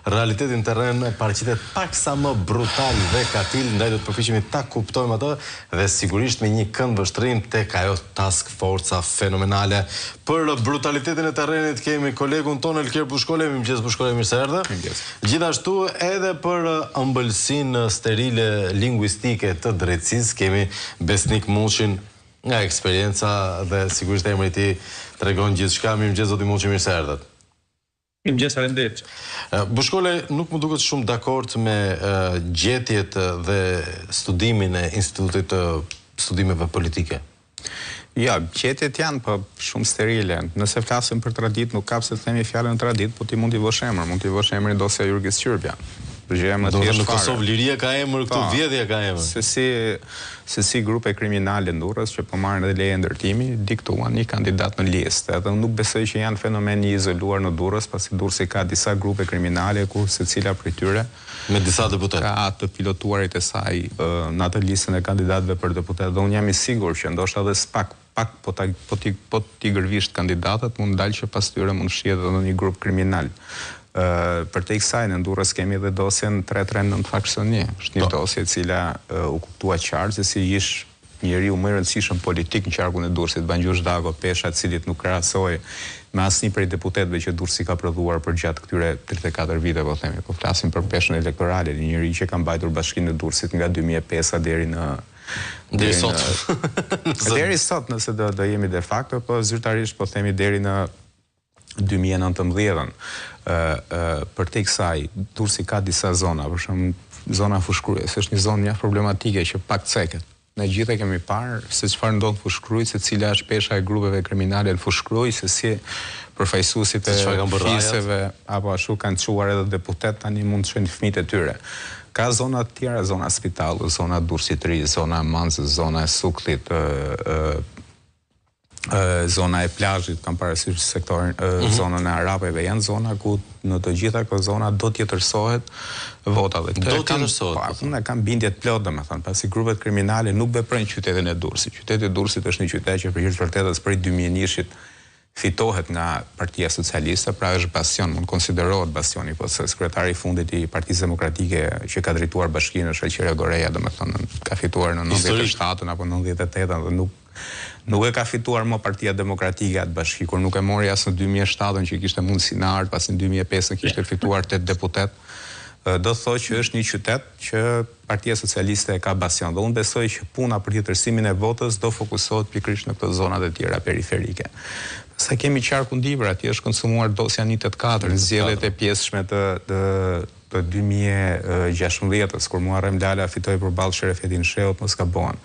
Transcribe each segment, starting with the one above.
realitetin terren paraqitet paksa më brutal dhe katil, ndaj do të përpiqemi ta kuptojmë atë dhe sigurisht me një kënd vështrim tek ajo task forca fenomenale. Për brutalitetin e terrenit kemi kolegun tonë Elker Bushkole, mirëmëngjes Bushkole, mirë se erdhe. Gjithashtu edhe për ëmbëlsinë sterile lingvistike të drejtësisë kemi Besnik Muçin, nga eksperienca dhe sigurisht emri i tij tregon gjithçka. Mirëmëngjes zoti Muçi, mirë se erdhët. Mirëmëngjes, faleminderit. Bushkole, nuk më duket shumë dakord me gjetjet dhe studimin e Institutit të Studimeve Politike. Ja, gjetjet janë po shumë sterile. Nëse flasim për tradit, nuk ka pse të themi fjalën tradit, po ti mund t'i vësh emër, mund t'i vësh emrin dosja Jurgis Qyrbja. Do në Kosovë liria ka emër, këtu vjedhja ka emër. Se si grupe kriminale Durrës që po marrin edhe leje ndërtimi, diktuan një kandidat në listë. Edhe nuk besoj që janë fenomen i izoluar në Durrës, pasi Durrësi ka disa grupe kriminale ku secila prej tyre me disa deputet ka të pilotuarit e saj në atë listën e kandidatëve për deputet. Dhe unë jam i sigurt që ndoshta edhe pak po t'i gërvisht kandidatët, mund dalë që pas tyre mund shihet edhe në një grup kriminal. Për te kësaj në Durrës kemi edhe dosjen 339 faksioni. Është një dosje e cila u kuptua qartë se si ish njeriu më i rëndësishëm politik në qarkun e Durrësit, Bangjur Zhdako Pesha, i cili nuk krahasoi me asnjë prej deputetëve që Durrësi ka prodhuar për gjatë këtyre 34 vite, po themi. Po flasim për peshën elektorale, një njeri që ka mbajtur Bashkinë e Durrësit nga 2005 deri sot. Deri sot, nëse do jemi de facto, po zyrtarisht po themi deri në 2019. Për te kësaj, Durrësi ka disa zona, për shembull zona Fushkrujës, është një zonë mjaft problematike që pak ceket. Ne gjithë e kemi parë se çfarë ndodh në Fushkruj, se cila është pesha e grupeve kriminale në Fushkruj, se si përfaqësuesit e fiseve apo ashtu kanë çuar edhe deputet, tani mund të shojnë fëmijët e tyre. Ka zona të tjera, zona Spitallu, zona Durrësit Ri, zona Mancës, zona e Sukllit, zona e plazhit, kam parasysh sektorin, zonën e arabeve, janë zona ku në të gjitha këto zona do të jetërsohet vota dhe do të jetërsohet. Unë kam bindje të plotë, domethënë, pasi grupet kriminale nuk veprojnë qytetin e Durrësit. Qyteti i Durrësit është një qytet që për hir të vërtetës prej 2001-shit fitohet nga Partia Socialiste, pra është bastion, mund konsiderohet bastioni, po se sekretari i fundit i Partisë Demokratike që ka drejtuar bashkinë është Elqira Goreja, domethënë ka fituar në 97-ën apo 98-ën dhe nuk e ka fituar më Partia Demokratike atë bashki, kur nuk e mori as në 2007-ën që kishte mundësi në ardh, pas në 2005-ën kishte fituar 8 deputet. Do thotë që është një qytet që Partia Socialiste e ka bastion. Dhe unë besoj që puna për jetërsimin e votës do fokusohet pikërisht në këto zonat e tjera periferike. Sa kemi qarkun Dibër, atje është konsumuar dosja 184, zgjedhjet e pjesëshme të 2016-ës, kur Muharrem Lala fitoi përballë Sherefetin Sheut, mos gabohen.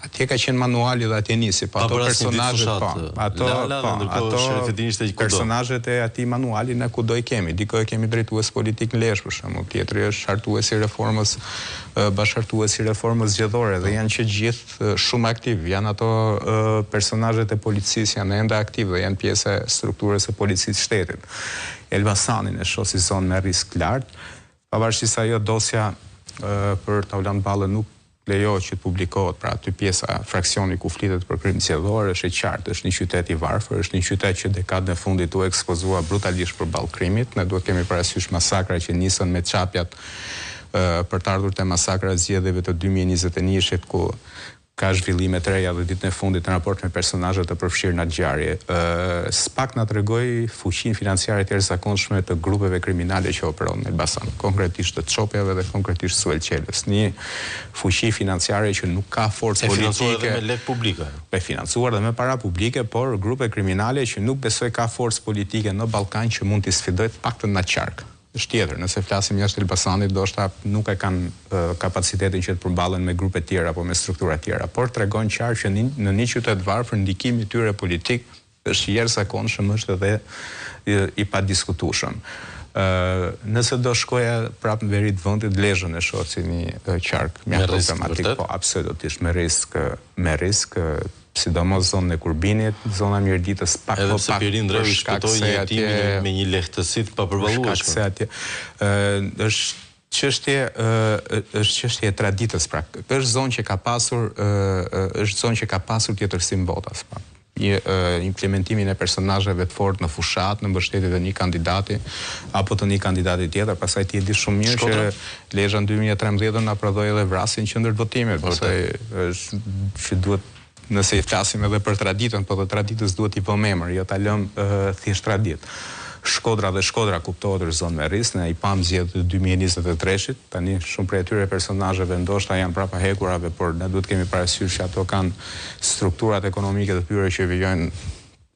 Atje ka qenë manuali dhe atje nisi, po ato personazhet personazhet e atij manuali ne kudo i kemi. Dikoj kemi drejtues politik në Lezhë për shembull, tjetri është hartuesi i reformës, bashkëhartuesi i reformës zgjedhore dhe janë që gjithë shumë aktiv. Janë ato personazhet e policisë, janë ende aktiv dhe janë pjesë e strukturës së policisë shtetit. Elbasanin e shoh si zonë me risk lart. Pavarësisht se ajo dosja për Taulan Ballën nuk lejohet që të publikohet, pra aty pjesa fraksioni ku flitet për krim zgjedhor është e qartë, është një qytet i varfër, është një qytet që dekadën e fundit u ekspozua brutalisht përballë krimit. Ne duhet kemi parasysh masakra që nisën me çapjat për të ardhur te masakra e zgjedhjeve të 2021-shit ku ka zhvillime të reja dhe ditën e fundit në raport me personazhet të përfshirë në ngjarje. Spak na tregoi fuqinë financiare të jashtëzakonshme të grupeve kriminale që operon në Elbasan, konkretisht të Çopjave dhe konkretisht Suel Qelës. Një fuqi financiare që nuk ka forcë politike. Financuar edhe me lekë publike. E financuar dhe me para publike, por grupe kriminale që nuk besoj ka forcë politike në Ballkan që mund t'i sfidojë të paktën në qark. Është tjetër, nëse flasim jashtë Elbasanit, ndoshta nuk e kanë kapacitetin që të përballen me grupe tjera apo me struktura tjera, por tregon qartë që në një qytet varfër ndikimi i tyre politik është jashtëzakonshëm, është edhe i padiskutueshëm. Nëse do shkoja prapë në veri të vendit, Lezhën e shoh si një qark mjaft problematik, po absolutisht me risk, sidomos zonën e Kurbinit, zona Mirditës pak edhe pse Pirin Dreu i shpëtoi një hetimin me një lehtësi të papërballueshme. Është çështje e traditës, pra. Është zonë që ka pasur, jetërsim botas, pra. implementimin e personazheve të fortë në fushat, në mbështetje të një kandidati apo të një kandidati tjetër, pastaj ti e di shumë mirë që Lezhë në 2013 na prodhoi edhe vrasjen në qendër votimit, pastaj është që duhet, nëse i flasim edhe për traditën, po dhe traditës duhet i vëmë emër, jo ta lëmë thjesht traditë. Shkodra dhe Shkodra kuptohet është zonë me risë, ne i pam zgjedhjet 2023-shit, tani shumë prej atyre personazheve ndoshta janë prapa hekurave, por ne duhet kemi parasysh që ato kanë strukturat ekonomike të tyre që vijojnë,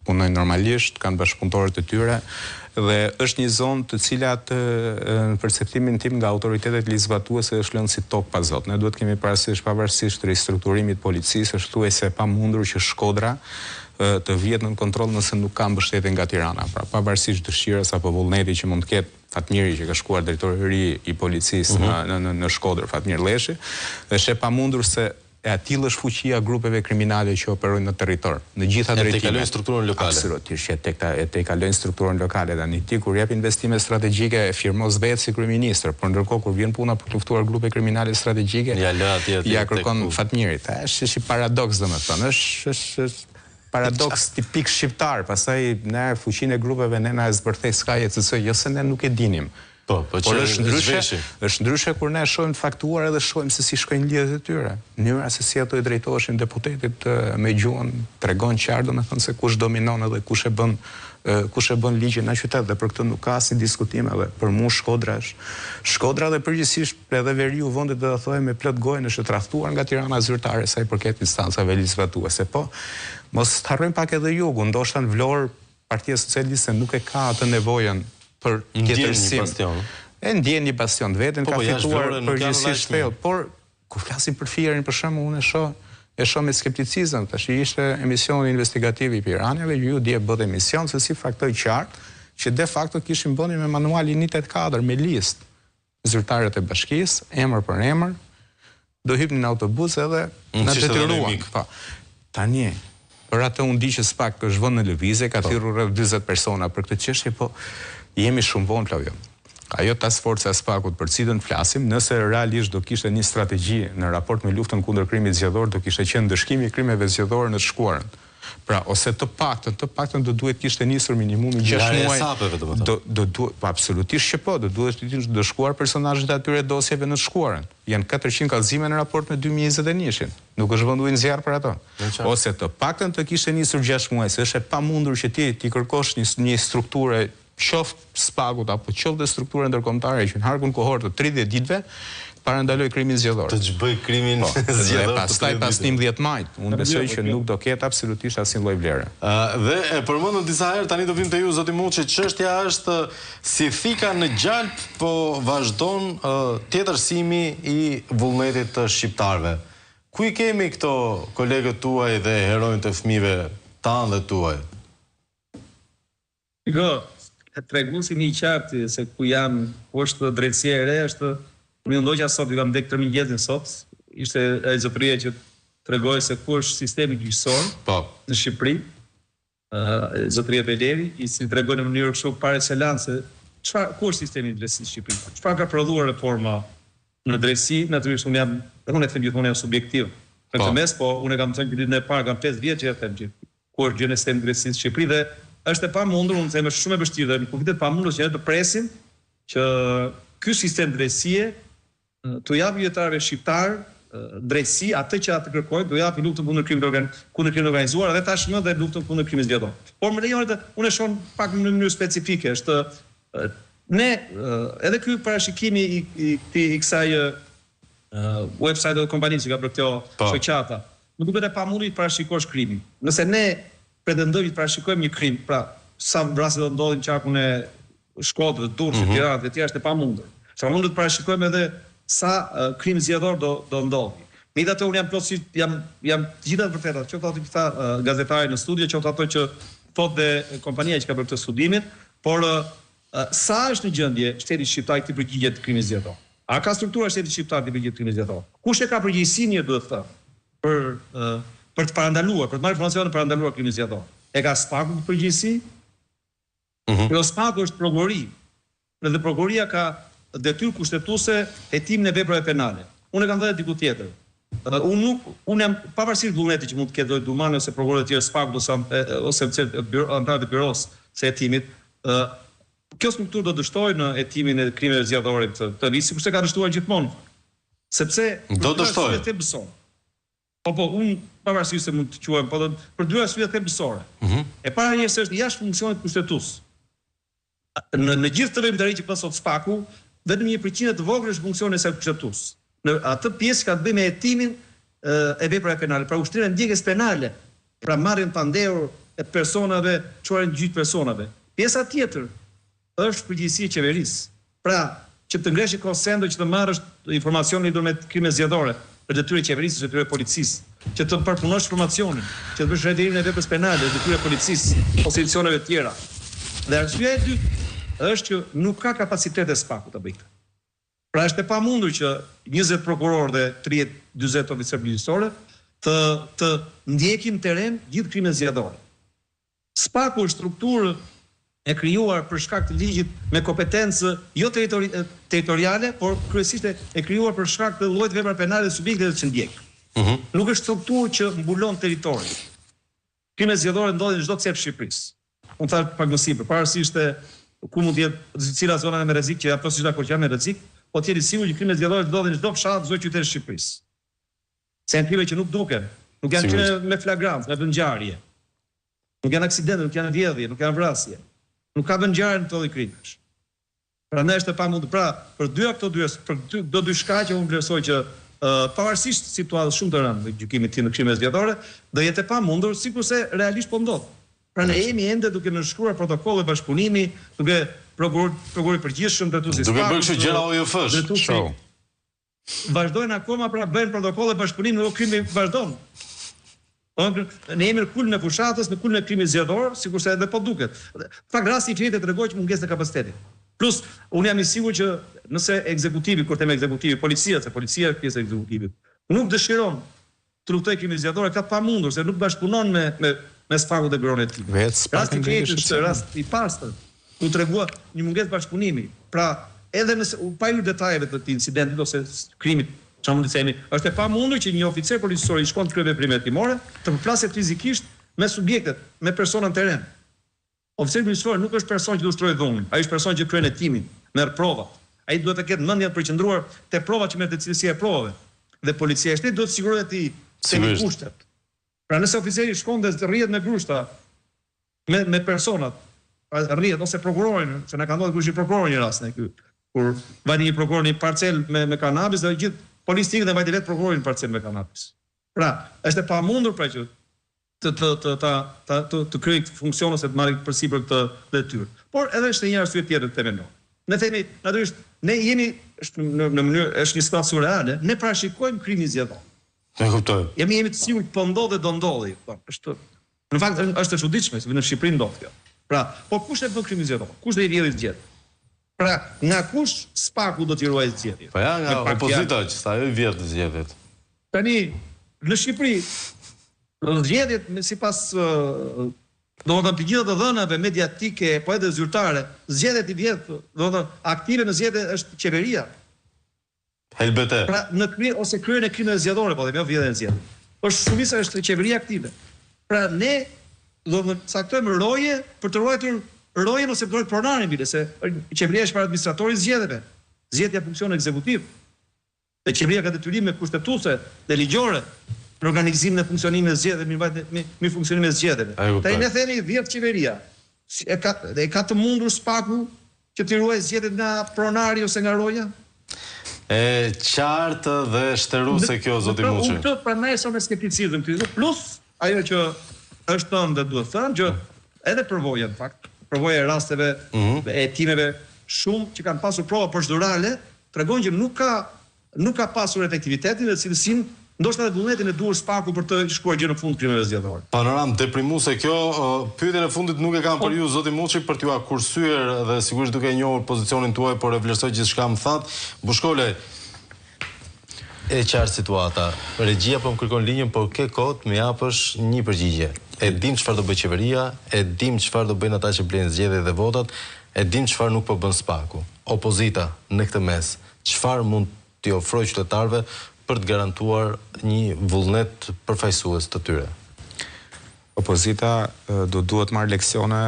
punojnë normalisht, kanë bashkëpunëtorët e tyre, dhe është një zonë të cilat në perceptimin tim nga autoritetet ligjzbatuese është lënë si tokë pa zot. Ne duhet kemi parasysh pavarësisht ristrukturimit policisë, është thuajse e pamundur që Shkodra të vihet në kontroll nëse nuk ka mbështetje nga Tirana. Pra pavarësisht dëshirës apo vullneti që mund të ketë Fatmiri që ka shkuar drejtori i ri i policisë në Shkodër, Fatmir Leshi, është e pamundur se e atill është fuqia grupeve kriminale që operojnë në territor, në gjitha drejtimet. Te kalojnë strukturën lokale. Absolutisht, te kalojnë strukturën lokale. Tani ti kur jep investime strategjike e firmos vetë si kryeministër, por ndërkohë kur vjen puna për të luftuar grupe kriminale strategjike, ja kërkon Fatmirit. Është një paradoks domethënë, është paradoks tipik shqiptar, pastaj ne fuqinë e grupeve ne na e zbërthej SKJ, jo se ne nuk e dinim. Por është ndryshe kur ne shohim të faktuar edhe shohim se si shkojnë lidhjet e tyre. Mënyra se si ato i drejtoheshin deputetit me gjuhën tregon qartë domethënë se kush dominon edhe kush e bën ligjin në qytet, dhe për këtë nuk ka asnjë diskutim. Edhe për mua Shkodra dhe përgjithsisht edhe veriu vendit do ta thojmë me plot gojën është tradhtuar nga Tirana zyrtare sa i përket instancave ligjzbatuese. Po mos harrojmë pak edhe jugun, ndoshta në Vlorë Partia Socialiste nuk e ka atë nevojën për tjetërsim. E ndjen një bastion vetën, ka fituar përgjithsisht shpejt, por kur flasim për Fierin për shembull, unë e shoh me skepticizëm. Tash ishte emisioni investigativ i Piranës dhe ju dje bët emision se si faktoi qartë që de facto kishin bënë me manualin 184 me listë zyrtarët e bashkisë, emër për emër, do hypnin në autobus edhe na detyruan. Po. Tani për atë unë di që SPAK është vënë në lëvizje, ka thirrur rreth 40 persona për këtë çështje, po jemi shumë vonë, Flavio. Ajo task force e SPAK-ut për cilën flasim, nëse realisht do kishte një strategji në raport me luftën kundër krimit zgjedhor, do kishte qenë ndëshkimi i krimeve zgjedhore në të shkuarën. Pra, ose të paktën do duhet kishte nisur minimumi 6 muaj. Do duhet absolutisht që po, do duhet të shkuar personazhet e atyre dosjeve në të shkuarën. Janë 400 kallëzime në raport me 2021-shin. Nuk është vënduar në zjarr për ato. Ose të paktën të kishte nisur 6 muaj, se është e pamundur që ti kërkosh një strukturë qoftë SPAK-ut apo qoftë struktura ndërkombëtare që në harkun kohor të 30 ditëve parandaloj krimin zgjedhor. Të çbëj krimin zgjedhor. Pastaj pas 11 majit, unë besoj që nuk do ketë absolutisht asnjë lloj vlere. Dhe e përmendëm disa herë, tani do vim te ju zoti Muçi, çështja është si thika në gjalp, po vazhdon tjetërsimi i vullnetit të shqiptarëve. Ku i kemi këto kolegët tuaj dhe heronjtë e fëmijëve tanë dhe tuaj? Të treguesi një qartë se ku jam, ku është drejtësia e re, është unë ndoqja sot, ju kam dek 3 mëngjesin sot, ishte e zotëria që tregoi se ku është sistemi gjyqësor në Shqipëri, zotëria Beleri, i si tregoi në mënyrë kështu par excellence ku është sistemi i drejtësisë në Shqipëri. Çfarë ka prodhuar reforma në drejtësi, natyrisht unë e them gjithmonë jam subjektiv. Në këtë mes, po unë kam thënë ditën e parë, kam 5 vjet që e them që ku është gjë në sistemi i drejtësisë në Shqipëri dhe është e pamundur, unë them është shumë e vështirë dhe në kufitet pamundur që ne të presim që ky sistem drejtësie të japë vjetarëve shqiptar drejtësi, atë që ata kërkojnë, do japë luftën kundër krimit organizuar dhe tashmë dhe luftën kundër krimit zgjedhor. Por më lejoni të unë e shoh pak në mënyrë specifike, është ne edhe ky parashikimi i kësaj website të kompanisë që ka bërë këto shoqata, nuk duhet të pamundur të parashikosh krimin. Nëse ne pretendojmë të parashikojmë një krim, pra sa raste do ndodhin qarkun e Shkodrës, Durrësit, Tiranës dhe tjerë është e pamundur. Sa pamundur të parashikojmë edhe sa krim zgjedhor do ndodhi. Megjithatë unë jam plotësisht jam të gjitha të vërteta, qoftë ato që tha gazetari në studio, qoftë ato që thotë dhe kompania që ka bërë këtë studimin, por sa është në gjendje shteti shqiptar të përgjigjet krimit zgjedhor? A ka struktura shteti shqiptar të përgjigjet krimit zgjedhor? Kush e ka përgjegjësinë, duhet të thënë, për të parandaluar, për të marrë informacione për parandaluar krimin zgjedhor? E ka SPAK-u përgjegjësi? Jo, SPAK-u është prokurori. Dhe prokuroria ka detyrë kushtetuese hetimin e veprave penale. Unë e kam thënë diku tjetër. Unë jam pavarësisht vullnetit që mund të ketë Lloj Dumani ose prokurorët e tjerë SPAK ose anëtarët e byros së hetimit, kjo strukturë do dështojë në hetimin e krimeve zgjedhore të ri, sikurse ka dështuar gjithmonë. Sepse do dështojë. Po, unë pavarësisht se mund të quajmë, po për dy arsye thelbësore. E para njëse është jashtë funksionit kushtetues. Në gjithë të veprimtari që sot SPAK-u, vetëm 1% të vogël është funksioni i saj kushtetues. Në atë pjesë ka të bëjë me hetimin e veprave penale, pra ushtrimën e ndjekjes penale, pra marrjen pa nderur e personave, çuarjen në gjyq personave. Pjesa tjetër është përgjegjësia e qeverisë. Pra, që të ngresh konsendo që të marrësh informacionin lidhur me krime zgjedhore, për detyrë e qeverisë, detyrë e policisë, që të përpunosh informacionin, që të bësh rederimin e veprës penale, detyrë e policisë, ose institucioneve të tjera. Dhe arsyeja e dytë është që nuk ka kapacitet e SPAK-u të bëjë këtë. Pra është e pamundur që 20 prokurorë dhe 30-40 oficerë përgjithësorë të ndjekin terren gjithë krimet zgjedhore. SPAK-u është strukturë e krijuar për shkak të ligjit me kompetencë jo territoriale, por kryesisht e krijuar për shkak të llojit vepra penale dhe subjekteve që ndjek. Nuk është strukturë që mbulon territorin. Krimet zgjedhore ndodhin çdo cep Shqipërisë. Unë thash pak më sipër, pavarësisht ku mund të jetë cila zona me rrezik që apo siç dakord janë me rrezik, po të jeni sigurt që krimet zgjedhore ndodhin në çdo fshat, çdo qytet të Shqipërisë. Se janë krime që nuk duken, nuk janë krime me flagrancë, me vëngjarje. Nuk janë aksidente, nuk janë vjedhje, nuk janë vrasje. Nuk ka vëngjarje në të lloj krimesh. Prandaj është e pamundur. Pra, për dy shkaqe unë vlerësoj që pavarësisht situatës shumë të rëndë në gjykimin tim në krimet zgjedhore, do jetë e pamundur sikurse realisht po ndodh. Pra ne jemi ende duke nënshkruar protokolle bashkëpunimi, duke prokurori përgjithshëm drejtuesi duke bërë kështu gjëra OJF-sh. Vazhdojnë akoma, pra bëjnë protokolle bashkëpunimi, në krimi vazhdon. Ne jemi në kulmin e fushatës, në kulmin e krimit zgjedhor, sikurse edhe po duket. Fakt rasti i fjetë tregoj që mungesë e kapacitetit. Plus, unë jam i sigurt që nëse ekzekutivi, kur them ekzekutivi, policia është pjesë e ekzekutivit, nuk dëshiron të luftojë krimin zgjedhor, ka pamundur se nuk bashkëpunon me SPAK-un dhe byron e tij. Rasti i fjetë është rast i pastër. U tregua një mungesë bashkëpunimi. Pra, edhe nëse pa hyrë detajeve të këtij incidentit ose krimit, çfarë mund të themi, është e pamundur që një oficer policor i shkon të kryejë veprime hetimore, të përplaset fizikisht me subjektet, me persona në terren. Oficeri policor nuk është person që do ushtrojë dhunin, ai është person që kryen hetimin, merr provat. Ai duhet të ketë mendjen të përqendruar te provat që merr te cilësia e provave. Dhe policia e shtetit duhet të sigurohet ti se i kushtet. Pra nëse oficeri shkon dhe rrihet me grushta me personat, rrihet ose prokurorin, se na ka ndodhur kush i prokurori një rast ne këtu, kur vani një prokuror në parcel me kanabis dhe gjithë policikët e vajte vetë prokurorin në parcel me kanabis. Pra, është e pamundur pra që të kryej funksion ose të marrë përsipër këtë detyrë. Por edhe është një arsye tjetër të themelor. Ne themi, natyrisht, ne jemi në mënyrë është një situatë surreale, ne parashikojmë krimin zgjedhor. E kuptoj. Jemi të sigurt po ndodh dhe do ndodhi. Në fakt është e çuditshme se në Shqipëri ndodh kjo. Pra, po kush e bën krimin zgjedhor? Kush do i vjedhë zgjedhjet? Pra, nga kush SPAK-u do t'i ruajë zgjedhjet? Po ja, nga opozita që sa ajo i vjedh zgjedhjet. Tani, në Shqipëri zgjedhjet sipas domethënë të gjitha të dhënave mediatike, po edhe zyrtare, zgjedhjet i vjedh, domethënë aktive në zgjedhje është qeveria. Helbete. Pra në ose kryen e krimeve zgjedhore, po dhe jo vjedhjen e zgjedhjes. Është shumica është qeveria aktive. Pra ne domethënë saktojmë roje për të ruajtur rojen ose për pronarin bile se qeveria është para administratorit zgjedhjeve. Zgjedhja funksion ekzekutiv. Dhe qeveria ka detyrime kushtetuese dhe ligjore në organizimin e funksionimit të zgjedhjeve, me funksionimin e zgjedhjeve. Tani ne themi vjedh qeveria. E ka të mundur SPAK-u që të ruajë zgjedhjet nga pronari ose nga roja? E qartë dhe shtëruse kjo, zoti Muçi. Unë prandaj som me skepticizëm këtu. Plus ajo që është thënë dhe duhet thënë që edhe përvoja në fakt, përvoja e rasteve e hetimeve shumë që kanë pasur prova procedurale, tregojnë që nuk ka pasur efektivitetin dhe cilësinë, ndoshta edhe vullnetin e duhur SPAK-u për të shkuar gjë në fund krimeve zgjedhore. Panoramë deprimuese kjo. Pyetjen e fundit nuk e kam për ju, zoti Muçi, për t'ju akursyer dhe sigurisht duke njohur pozicionin tuaj, por e vlerësoj gjithçka më thatë. Bushkole, e qartë situata. Regjia po më kërkon linjën, por ke kohë të më japësh një përgjigje. E dim çfarë do bëj qeveria, e dim çfarë do bëjnë ata që blejnë zgjedhjet dhe votat, e dim çfarë nuk po bën SPAK-u. Opozita në këtë mes, çfarë mund t'i ofrojë qytetarëve për të garantuar një vullnet përfaqësues të tyre? Opozita duhet marrë leksione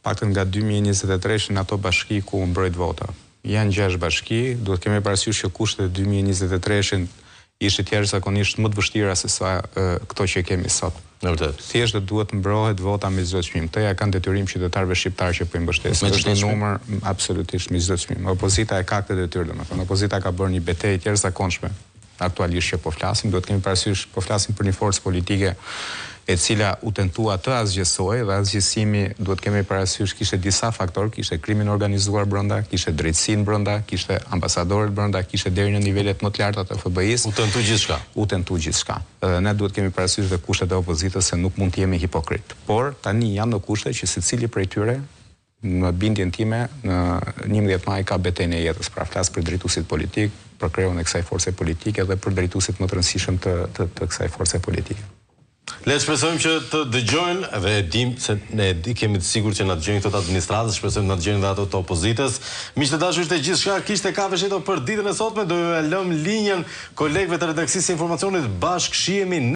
paktën nga 2023 në ato bashki ku mbrojt vota. Janë 6 bashki, duhet kemi parasysh që kushtet e 2023 ishte jashtëzakonisht më të vështira se sa këto që kemi sot. Thjesht duhet mbrohet vota me çdo çmim. Këto ja kanë detyrim qytetarëve shqiptarë që po i mbështesin. Është një numër absolutisht me çdo çmim. Opozita e ka këtë detyrë, domethënë opozita ka bërë një betejë të jashtëzakonshme aktualisht që po flasim, duhet kemi parasysh po flasim për një forcë politike e cila u tentua të azgjësoj dhe azgjësimi duhet kemi parasysh kishte disa faktorë, kishte krimin organizuar brenda, kishte drejtësinë brenda, kishte ambasadorët brenda, kishte deri në nivelet më të larta të FBI-s. U tentu gjithçka. U tentu gjithçka. Ne duhet kemi parasysh dhe kushtet e opozitës se nuk mund të jemi hipokrit. Por tani janë në kushte që secili prej tyre në bindjen time në 11 maj ka betejën e jetës, pra flas për drejtuesit politik, për krijon e kësaj force politike dhe për drejtuesit më të rëndësishëm të kësaj force politike. Le të shpresojmë që të dëgjojnë dhe e dim se ne kemi të sigurt që na dëgjojnë këto të administratës, shpresojmë na dëgjojnë dhe ato të opozitës. Miq të dashur, ishte gjithçka, kishte kafe shito për ditën e sotme, do ju lëm linjën kolegëve të redaksisë së informacionit, bashkë shihemi